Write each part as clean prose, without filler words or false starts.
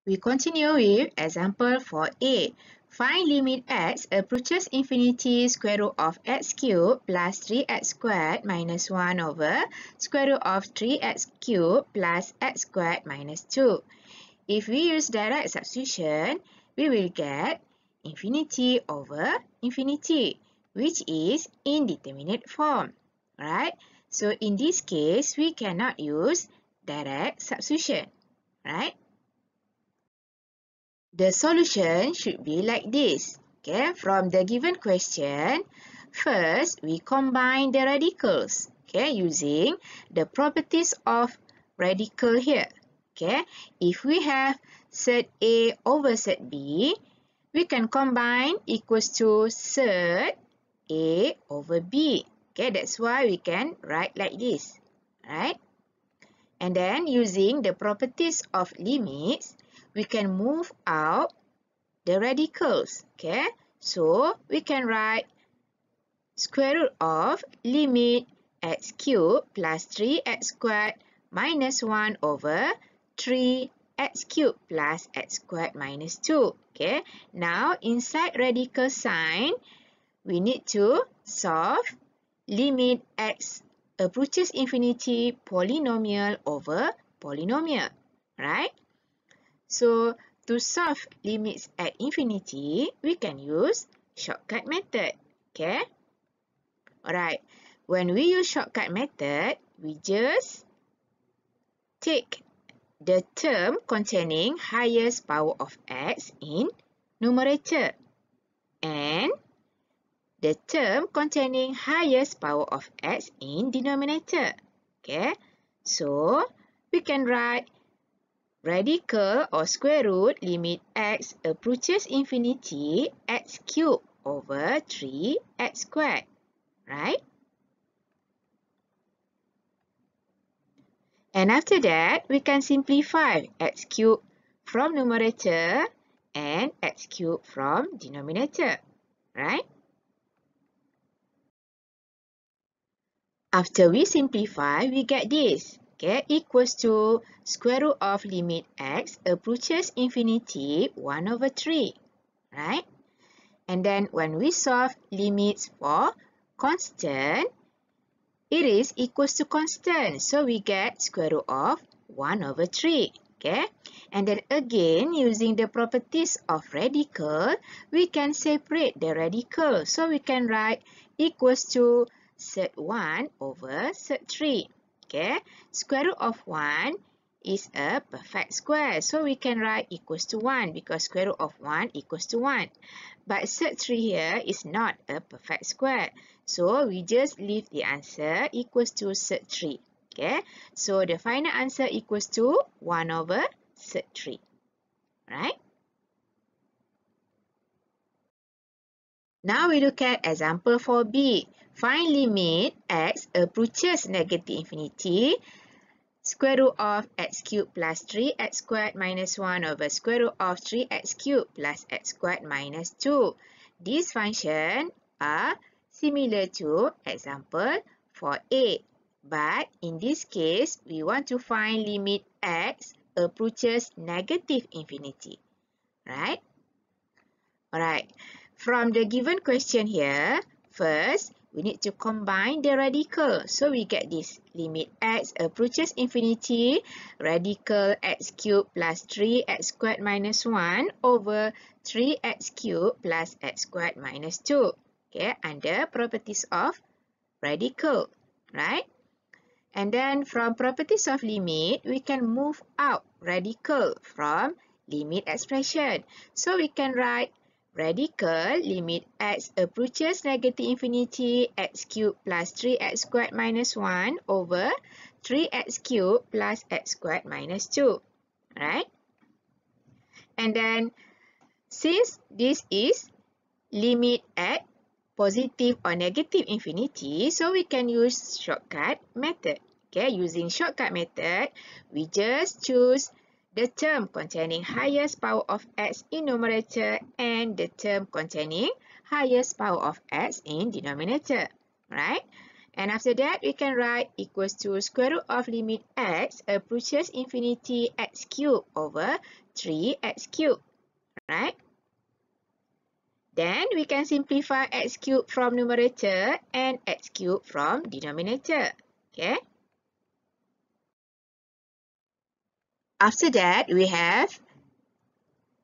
We continue with example 4a. Find limit x approaches infinity square root of x cubed plus 3x squared minus 1 over square root of 3x cubed plus x squared minus 2. If we use direct substitution, we will get infinity over infinity, which is indeterminate form, right? So in this case, we cannot use direct substitution, right? The solution should be like this. Okay, from the given question, first we combine the radicals, okay, using the properties of radical here. Okay, if we have set A over set B, we can combine equals to set A over B. Okay, that's why we can write like this, right? And then using the properties of limits, we can move out the radicals, okay? So we can write square root of limit x cubed plus 3x squared minus 1 over 3x cubed plus x squared minus 2. Okay, now inside radical sign, we need to solve limit x approaches infinity polynomial over polynomial, right? So to solve limits at infinity, we can use shortcut method, okay? Alright, when we use shortcut method, we just take the term containing highest power of x in numerator and the term containing highest power of x in denominator, okay? So we can write radical or square root limit x approaches infinity x cubed over 3x squared, right? And after that, we can simplify x cubed from numerator and x cubed from denominator, right? After we simplify, we get this. Okay, equals to square root of limit x approaches infinity 1 over 3, right? And then when we solve limits for constant, it is equals to constant. So we get square root of 1 over 3. Okay? And then again, using the properties of radical, we can separate the radical. So we can write equals to set 1 over set 3. Okay? Square root of 1 is a perfect square. So we can write equals to 1 because square root of 1 equals to 1. But set 3 here is not a perfect square. So we just leave the answer equals to set 3. Okay, so the final answer equals to 1 over set 3. Right? Now we look at example 4b. Find limit x approaches negative infinity square root of x cubed plus 3x squared minus 1 over square root of 3x cubed plus x squared minus 2. These functions are similar to example 4a. But in this case, we want to find limit x approaches negative infinity. Right? Alright. From the given question here, first, we need to combine the radical. So we get this limit x approaches infinity, radical x cubed plus 3x squared minus 1 over 3x cubed plus x squared minus 2. Okay, under properties of radical, right? And then from properties of limit, we can move out radical from limit expression. So we can write radical limit x approaches negative infinity x cubed plus 3x squared minus 1 over 3x cubed plus x squared minus 2. Right? And then since this is limit at positive or negative infinity, so we can use shortcut method. Okay, using shortcut method, we just choose the term containing highest power of x in numerator and the term containing highest power of x in denominator, right? And after that, we can write equals to square root of limit x approaches infinity x cubed over 3x cubed, right? Then we can simplify x cubed from numerator and x cubed from denominator, okay? After that, we have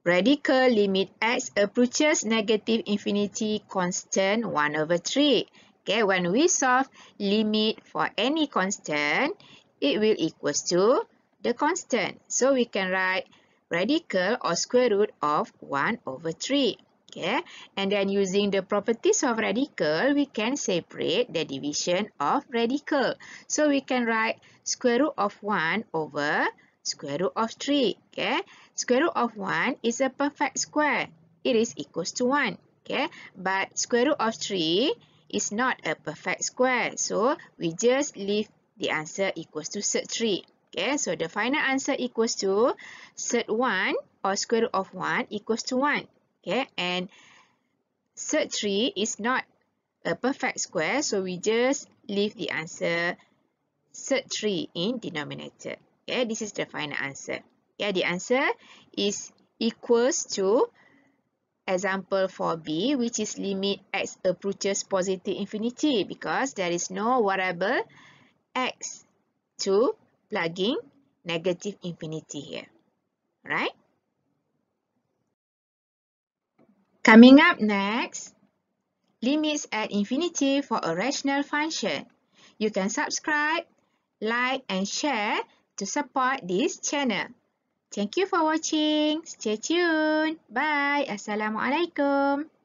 radical limit x approaches negative infinity constant 1 over 3. Okay, when we solve limit for any constant, it will equals to the constant. So we can write radical or square root of 1 over 3. Okay, and then using the properties of radical, we can separate the division of radical. So we can write square root of 1 over square root of 3. Okay, square root of 1 is a perfect square. It is equals to 1. Okay, but square root of 3 is not a perfect square. So we just leave the answer equals to cert 3. Okay, so the final answer equals to cert 1 or square root of 1 equals to 1. Okay, and cert 3 is not a perfect square. So we just leave the answer cert 3 in denominator. Okay, this is the final answer. Okay, the answer is equals to example 4b, which is limit x approaches positive infinity, because there is no variable x to plugging negative infinity here, right? Coming up next, limits at infinity for a rational function. You can subscribe, like and share to support this channel. Thank you for watching. Stay tuned. Bye. Assalamualaikum.